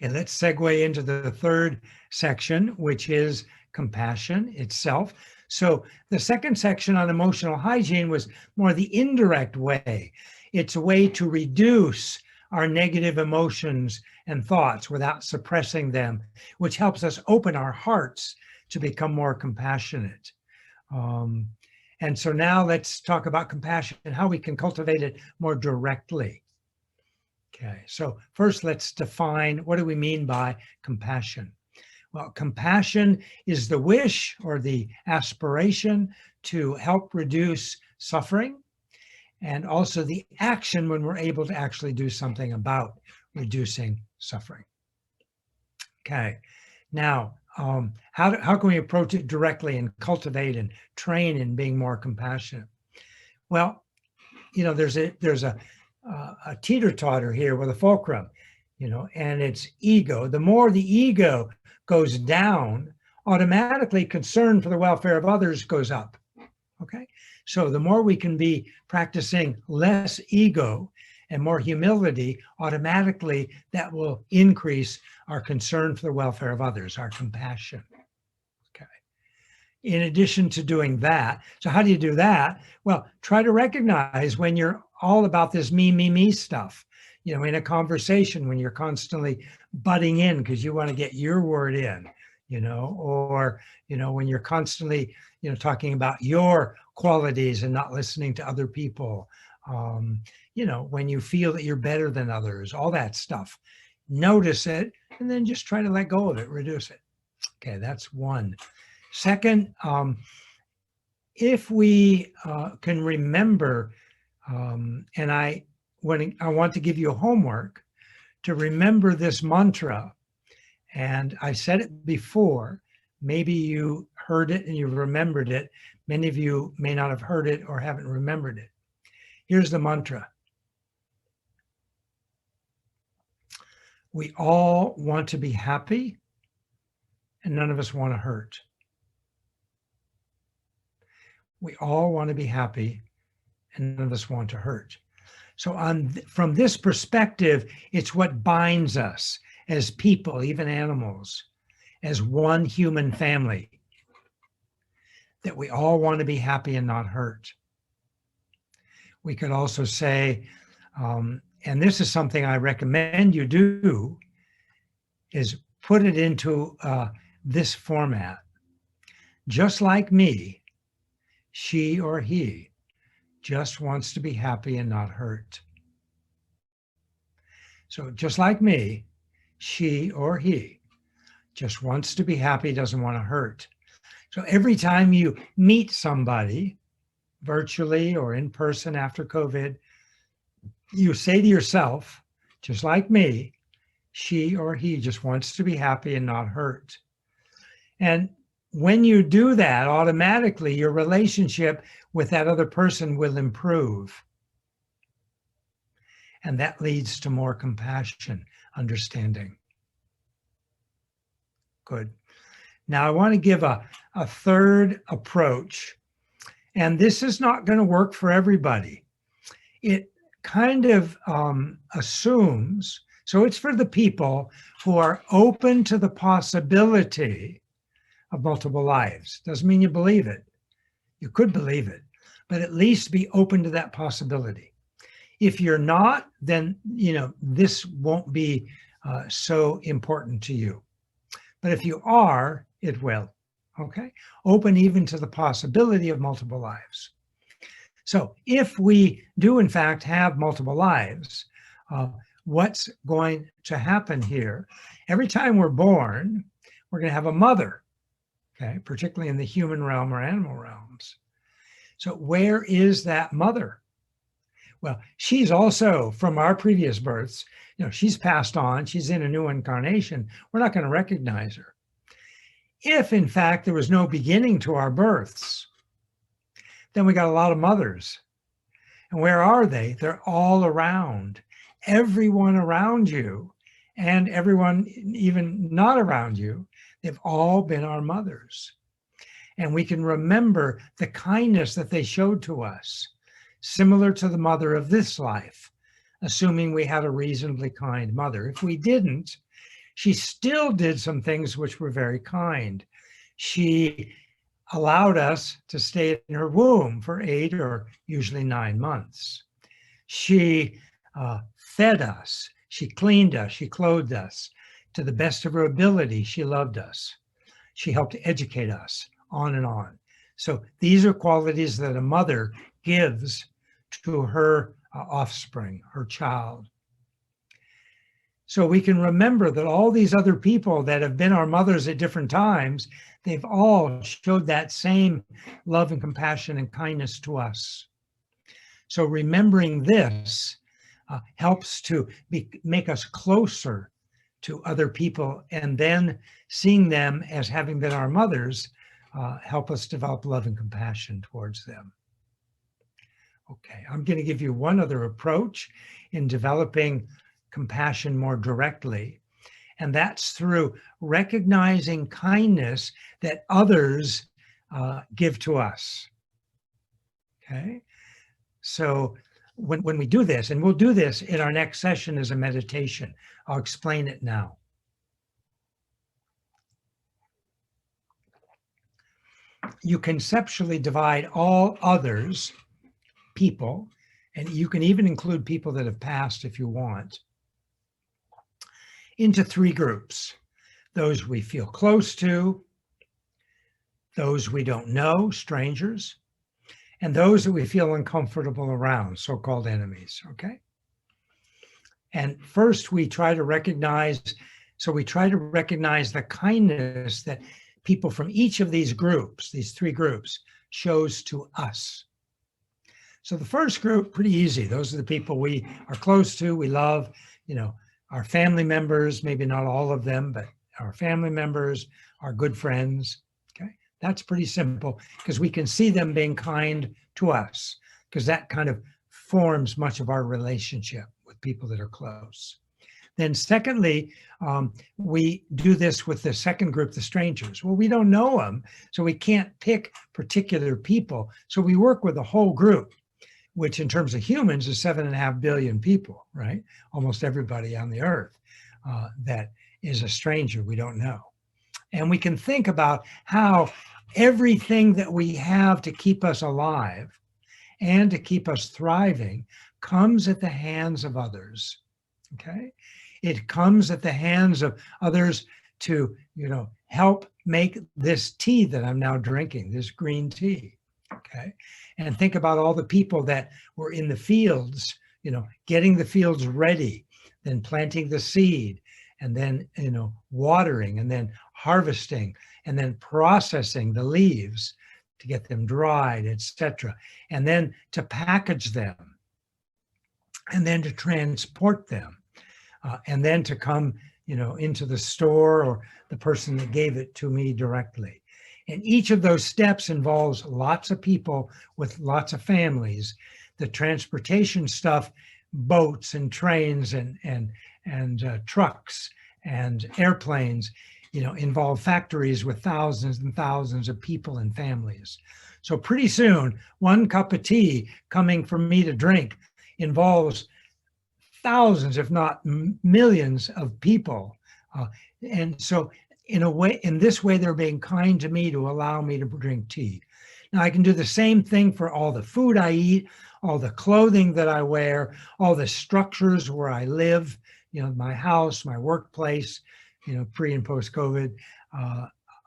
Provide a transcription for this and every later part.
Okay, let's segue into the third section, which is compassion itself. So the second section on emotional hygiene was more the indirect way. It's a way to reduce our negative emotions and thoughts without suppressing them, which helps us open our hearts to become more compassionate. And so now let's talk about compassion and how we can cultivate it more directly. Okay, so first let's define, what do we mean by compassion? Well, compassion is the wish or the aspiration to help reduce suffering, and also the action when we're able to actually do something about reducing suffering. Okay, now how can we approach it directly and cultivate and train in being more compassionate? Well, there's a teeter-totter here with a fulcrum, and it's ego. The more the ego goes down, automatically concern for the welfare of others goes up. Okay, so the more we can be practicing less ego and more humility, automatically that will increase our concern for the welfare of others, our compassion. Okay. In addition to doing that, so how do you do that? Well, try to recognize when you're all about this me stuff, in a conversation, when you're constantly butting in because you want to get your word in, or, when you're constantly, talking about your qualities and not listening to other people, when you feel that you're better than others, all that stuff. Notice it and then just try to let go of it, reduce it. Okay, that's one. Second, if we can remember, and I want to give you a homework to remember this mantra, and I said it before, maybe you heard it and you remembered it. Many of you may not have heard it or haven't remembered it. Here's the mantra. We all want to be happy, and none of us want to hurt. We all want to be happy, and none of us want to hurt. So from this perspective, it's what binds us as people, even animals, as one human family, that we all want to be happy and not hurt. We could also say, and this is something I recommend you do, is put it into this format. Just like me, she or he just wants to be happy and not hurt. So just like me, she or he just wants to be happy, doesn't want to hurt. So every time you meet somebody, virtually or in person after COVID, you say to yourself, just like me, she or he just wants to be happy and not hurt. And when you do that, automatically your relationship with that other person will improve. And that leads to more compassion, understanding. Good. Now I want to give a third approach, and this is not going to work for everybody. It kind of assumes, so it's for the people who are open to the possibility of multiple lives. Doesn't mean you believe it. You could believe it, but at least be open to that possibility. If you're not, then this won't be so important to you. But if you are, it will. Okay? Open even to the possibility of multiple lives. So if we do in fact have multiple lives, what's going to happen here? Every time we're born, we're going to have a mother, okay, particularly in the human realm or animal realms. So where is that mother? Well, she's also from our previous births, she's passed on, she's in a new incarnation. We're not going to recognize her. If in fact there was no beginning to our births, then we got a lot of mothers. And where are they? They're all around. Everyone around you and everyone even not around you, they've all been our mothers. And we can remember the kindness that they showed to us, similar to the mother of this life, assuming we had a reasonably kind mother. If we didn't, She still did some things which were very kind. She allowed us to stay in her womb for 8 or usually 9 months. She fed us. She cleaned us. She clothed us. To the best of her ability, she loved us. She helped educate us, on and on. So these are qualities that a mother gives to her offspring, her child. So we can remember that all these other people that have been our mothers at different times, they've all showed that same love and compassion and kindness to us. So remembering this helps to make us closer to other people, and then seeing them as having been our mothers help us develop love and compassion towards them. Okay, I'm going to give you one other approach in developing compassion more directly, and that's through recognizing kindness that others give to us. Okay, so when we do this, and we'll do this in our next session as a meditation, I'll explain it now. You conceptually divide all others, people, and you can even include people that have passed if you want, into 3 groups. Those we feel close to, those we don't know, strangers, and those that we feel uncomfortable around, so-called enemies, okay? And first we try to recognize the kindness that people from each of these groups, these 3 groups, shows to us. So the first group, pretty easy. Those are the people we are close to, we love, our family members, maybe not all of them, but our family members, our good friends, okay? That's pretty simple because we can see them being kind to us, because that kind of forms much of our relationship with people that are close. Then secondly, we do this with the second group, the strangers. Well, we don't know them, so we can't pick particular people. So we work with the whole group, which in terms of humans is 7.5 billion people, right? Almost everybody on the earth that is a stranger we don't know. And we can think about how everything that we have to keep us alive and to keep us thriving comes at the hands of others, okay? It comes at the hands of others to, help make this tea that I'm now drinking, this green tea, okay? And think about all the people that were in the fields, getting the fields ready, then planting the seed, and then, watering, and then harvesting, and then processing the leaves to get them dried, etc. And then to package them, and then to transport them, and then to come, into the store or the person that gave it to me directly. And each of those steps involves lots of people with lots of families. The transportation stuff, boats and trains and trucks and airplanes, involve factories with thousands and thousands of people and families. So pretty soon, one cup of tea coming from me to drink involves thousands, if not millions of people. And so in this way, they're being kind to me to allow me to drink tea. Now I can do the same thing for all the food I eat, all the clothing that I wear, all the structures where I live, my house, my workplace, pre and post COVID,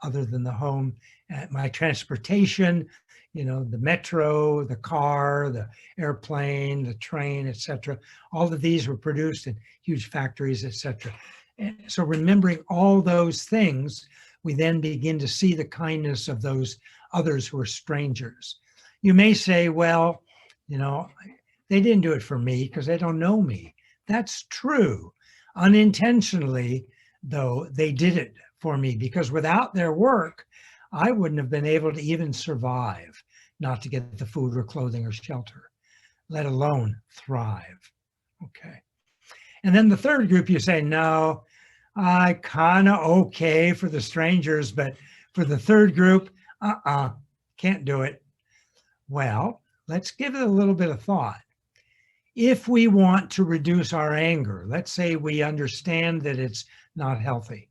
other than the home, my transportation, the metro, the car, the airplane, the train, etc. All of these were produced in huge factories, etc. And so remembering all those things, we then begin to see the kindness of those others who are strangers. You may say, well, they didn't do it for me because they don't know me. That's true. Unintentionally, though, they did it for me, because without their work, I wouldn't have been able to even survive, not to get the food or clothing or shelter, let alone thrive. Okay. And then the third group, you say, no, I kind of okay for the strangers, but for the third group, can't do it. Well, let's give it a little bit of thought. if we want to reduce our anger, let's say we understand that it's not healthy,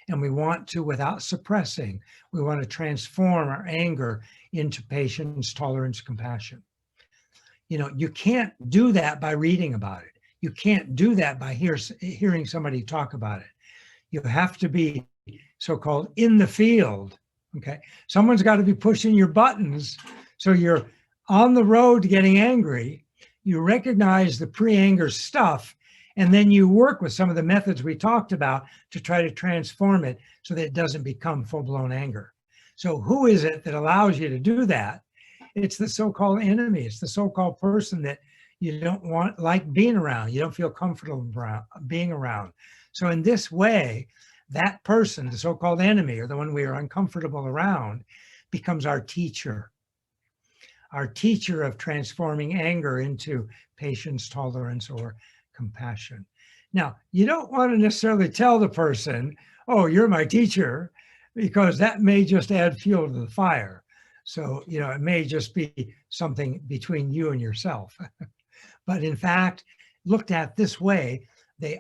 and we want to, without suppressing, we want to transform our anger into patience, tolerance, compassion. You can't do that by reading about it. You can't do that by hearing somebody talk about it. You have to be so-called in the field, okay? Someone's got to be pushing your buttons. So you're on the road to getting angry. You recognize the pre-anger stuff, and then you work with some of the methods we talked about to try to transform it so that it doesn't become full-blown anger. So who is it that allows you to do that? It's the so-called enemy. It's the so-called person that you don't like being around. You don't feel comfortable being around. So in this way, that person, the so-called enemy, or the one we are uncomfortable around, becomes our teacher of transforming anger into patience, tolerance, or compassion. Now, you don't want to necessarily tell the person, oh, you're my teacher, because that may just add fuel to the fire. So, it may just be something between you and yourself. But in fact, looked at this way, they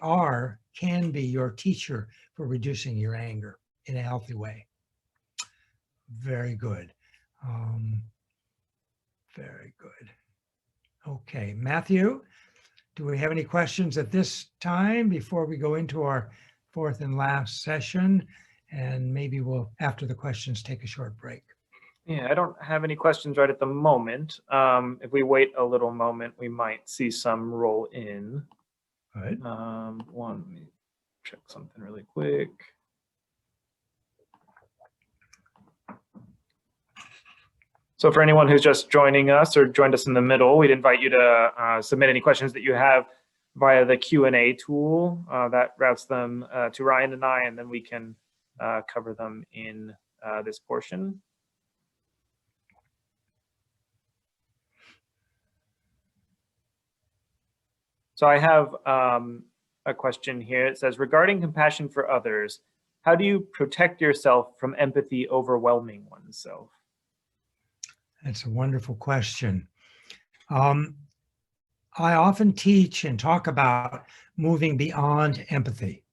can be your teacher for reducing your anger in a healthy way. Very good. Very good. Okay, Matthew, do we have any questions at this time before we go into our fourth and last session? And maybe we'll, after the questions, take a short break. Yeah, I don't have any questions right at the moment. If we wait a little moment, we might see some roll in. Good. Let me check something really quick. So for anyone who's just joining us or joined us in the middle, we'd invite you to submit any questions that you have via the Q&A tool. That routes them to Ryan and I, and then we can cover them in this portion. So I have a question here. It says, regarding compassion for others, how do you protect yourself from empathy overwhelming oneself? That's a wonderful question. I often teach and talk about moving beyond empathy.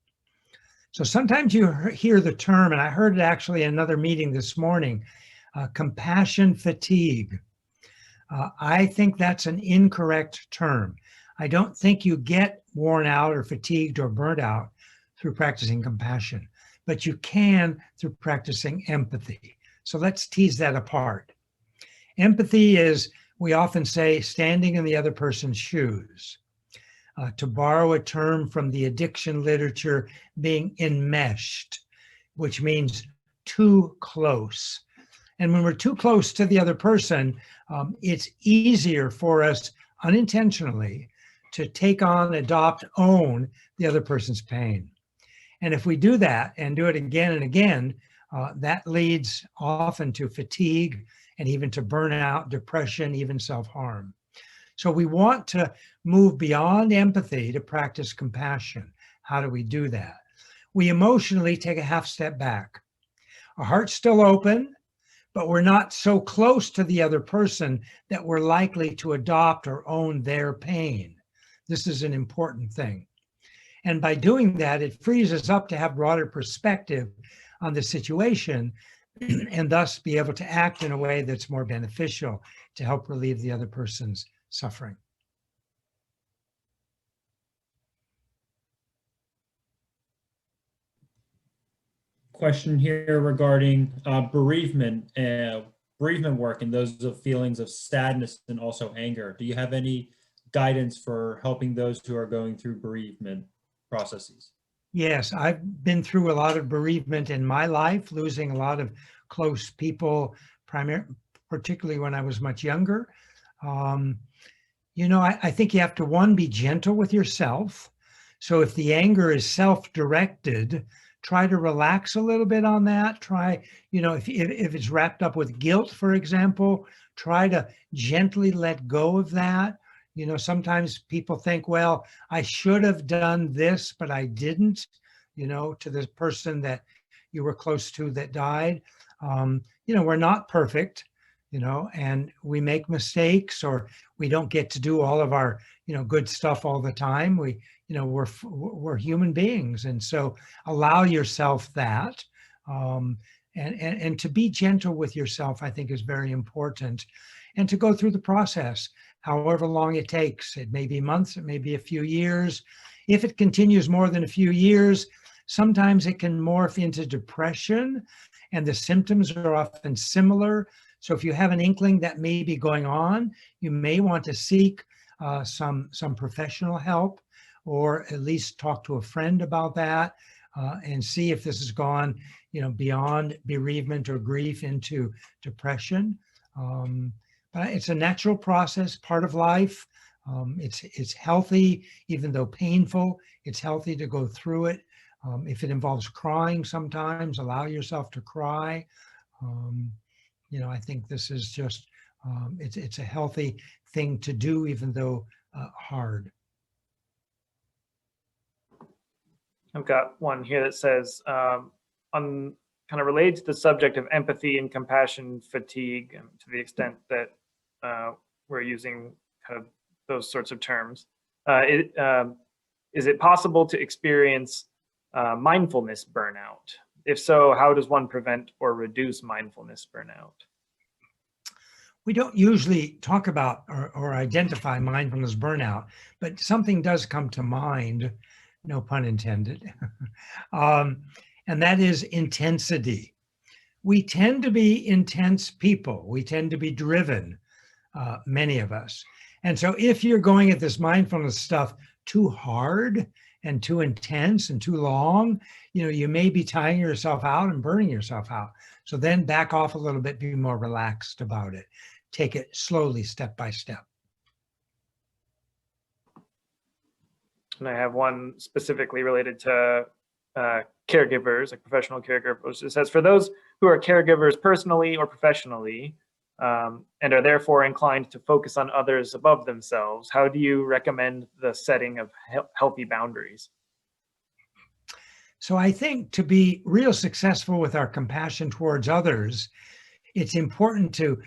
So sometimes you hear the term, and I heard it actually in another meeting this morning, compassion fatigue. I think that's an incorrect term. I don't think you get worn out or fatigued or burnt out through practicing compassion, but you can through practicing empathy. So let's tease that apart. Empathy is, we often say, standing in the other person's shoes. To borrow a term from the addiction literature, being enmeshed, which means too close. And when we're too close to the other person, it's easier for us unintentionally to take on, adopt, own the other person's pain. And if we do that and do it again and again, that leads often to fatigue and even to burnout, depression, even self-harm. So we want to move beyond empathy to practice compassion. How do we do that? We emotionally take a half step back. Our heart's still open, but we're not so close to the other person that we're likely to adopt or own their pain. This is an important thing. And by doing that, it frees us up to have broader perspective on the situation and thus be able to act in a way that's more beneficial to help relieve the other person's suffering. Question here regarding bereavement work and those feelings of sadness and also anger. Do you have any guidance for helping those who are going through bereavement processes? Yes, I've been through a lot of bereavement in my life, losing a lot of close people, particularly when I was much younger. I think you have to, one, be gentle with yourself. So if the anger is self-directed, try to relax a little bit on that. Try, if it's wrapped up with guilt, for example, try to gently let go of that. Sometimes people think, well, I should have done this, but I didn't, to the person that you were close to that died. We're not perfect. and we make mistakes, or we don't get to do all of our, good stuff all the time. We're human beings. And so allow yourself that. And to be gentle with yourself, I think, is very important. And to go through the process, however long it takes. It may be months, it may be a few years. If it continues more than a few years, sometimes it can morph into depression, and the symptoms are often similar. So if you have an inkling that may be going on, you may want to seek some professional help, or at least talk to a friend about that, and see if this has gone, beyond bereavement or grief into depression. But it's a natural process, part of life. It's healthy, even though painful. It's healthy to go through it. If it involves crying sometimes, allow yourself to cry. I think this is just, it's a healthy thing to do, even though hard. I've got one here that says, on kind of related to the subject of empathy and compassion fatigue, to the extent that we're using kind of those sorts of terms. Is it possible to experience mindfulness burnout? If so, how does one prevent or reduce mindfulness burnout? We don't usually talk about or identify mindfulness burnout, but something does come to mind, no pun intended, and that is intensity. We tend to be intense people. We tend to be driven, many of us. And so if you're going at this mindfulness stuff too hard and too intense and too long, you may be tiring yourself out and burning yourself out. So then back off a little bit, be more relaxed about it. Take it slowly, step by step. And I have one specifically related to caregivers, like professional caregivers. It says, for those who are caregivers personally or professionally, and are therefore inclined to focus on others above themselves, how do you recommend the setting of healthy boundaries? So I think to be real successful with our compassion towards others, it's important to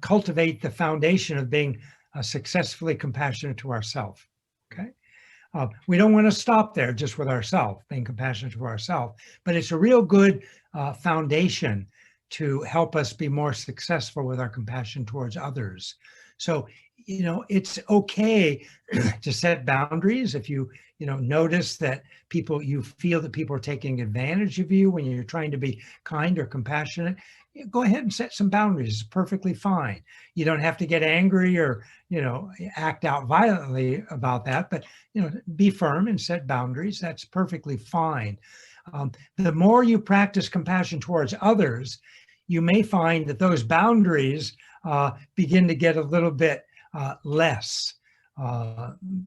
cultivate the foundation of being successfully compassionate to ourselves. Okay. We don't want to stop there just with ourselves, being compassionate to ourselves, but it's a real good foundation to help us be more successful with our compassion towards others. So, it's okay to set boundaries. If you notice that you feel that people are taking advantage of you when you're trying to be kind or compassionate, go ahead and set some boundaries. It's perfectly fine. You don't have to get angry or, act out violently about that, but, be firm and set boundaries. That's perfectly fine. The more you practice compassion towards others, you may find that those boundaries begin to get a little bit less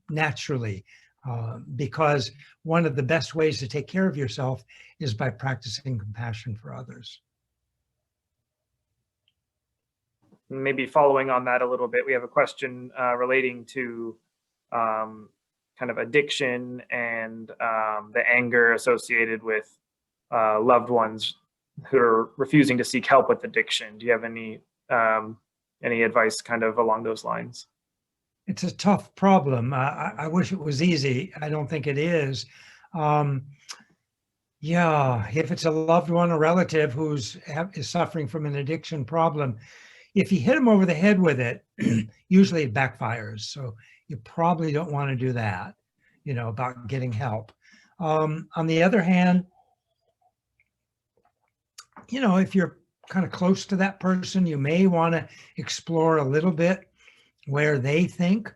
naturally, because one of the best ways to take care of yourself is by practicing compassion for others. Maybe following on that a little bit, we have a question relating to kind of addiction and the anger associated with loved ones who are refusing to seek help with addiction. Do you have any advice kind of along those lines? It's a tough problem. I wish it was easy. I don't think it is. Yeah, if it's a loved one, a relative is suffering from an addiction problem, if you hit them over the head with it, usually it backfires. So you probably don't want to do that, about getting help. On the other hand, if you're kind of close to that person, you may want to explore a little bit where they think,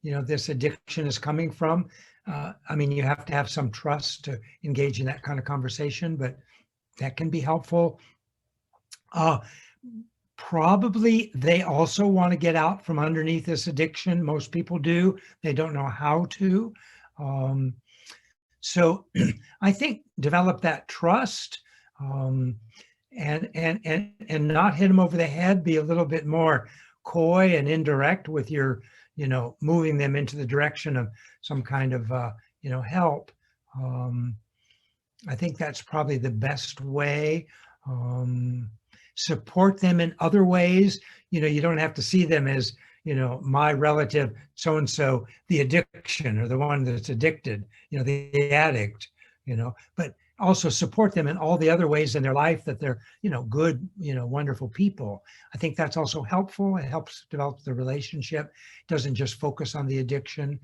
this addiction is coming from. You have to have some trust to engage in that kind of conversation, but that can be helpful. Probably they also want to get out from underneath this addiction. Most people do. They don't know how to. So I think develop that trust, and not hit them over the head. Be a little bit more coy and indirect with your, moving them into the direction of some kind of, help. I think that's probably the best way. support them in other ways. You don't have to see them as, my relative so-and-so, the addiction, or the one that's addicted, the addict, but also support them in all the other ways in their life that they're, good, wonderful people. I think that's also helpful. It helps develop the relationship. It doesn't just focus on the addiction.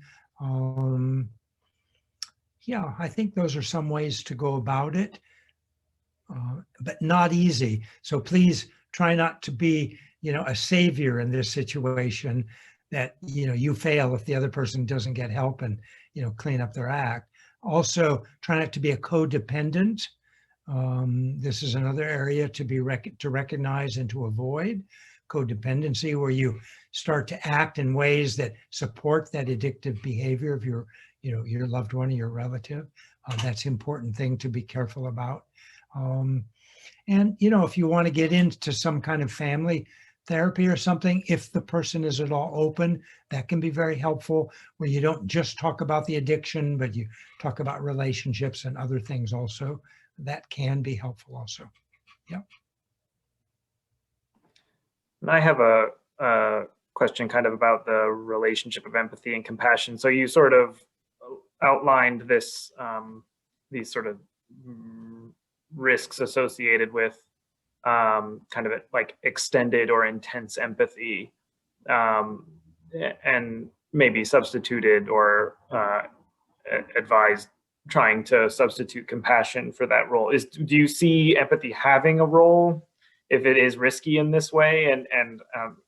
Yeah, I think those are some ways to go about it, but not easy. So please try not to be, a savior in this situation, that, you fail if the other person doesn't get help and, clean up their act. Also, try not to be a codependent. This is another area to recognize and to avoid codependency, where you start to act in ways that support that addictive behavior of your loved one or your relative. That's an important thing to be careful about. And, if you want to get into some kind of family therapy or something, if the person is at all open, that can be very helpful, where you don't just talk about the addiction, but you talk about relationships and other things also. That can be helpful also. Yeah. And I have a question kind of about the relationship of empathy and compassion. So you sort of outlined this, these sort of risks associated with kind of like extended or intense empathy, and maybe substituted or advised trying to substitute compassion for that role. Do you see empathy having a role if it is risky in this way? And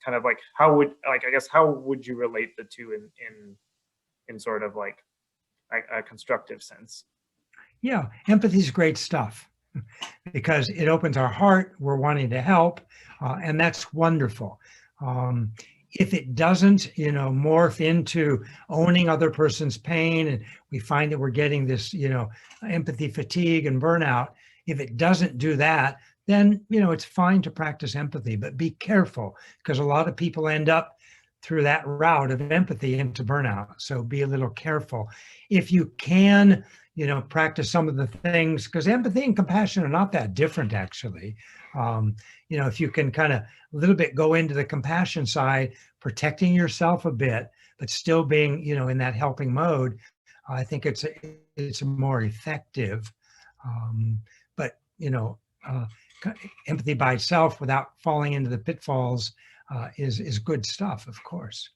kind of like, how would you relate the two in sort of like a constructive sense? Yeah, empathy is great stuff, because it opens our heart. We're wanting to help, and that's wonderful. If it doesn't, morph into owning other person's pain, and we find that we're getting this, empathy fatigue and burnout, if it doesn't do that, then, it's fine to practice empathy, but be careful, because a lot of people end up through that route of empathy into burnout. So be a little careful. If you can, practice some of the things, because empathy and compassion are not that different, actually. If you can kind of a little bit go into the compassion side, protecting yourself a bit, but still being, in that helping mode, I think it's more effective. But, empathy by itself without falling into the pitfalls is good stuff, of course.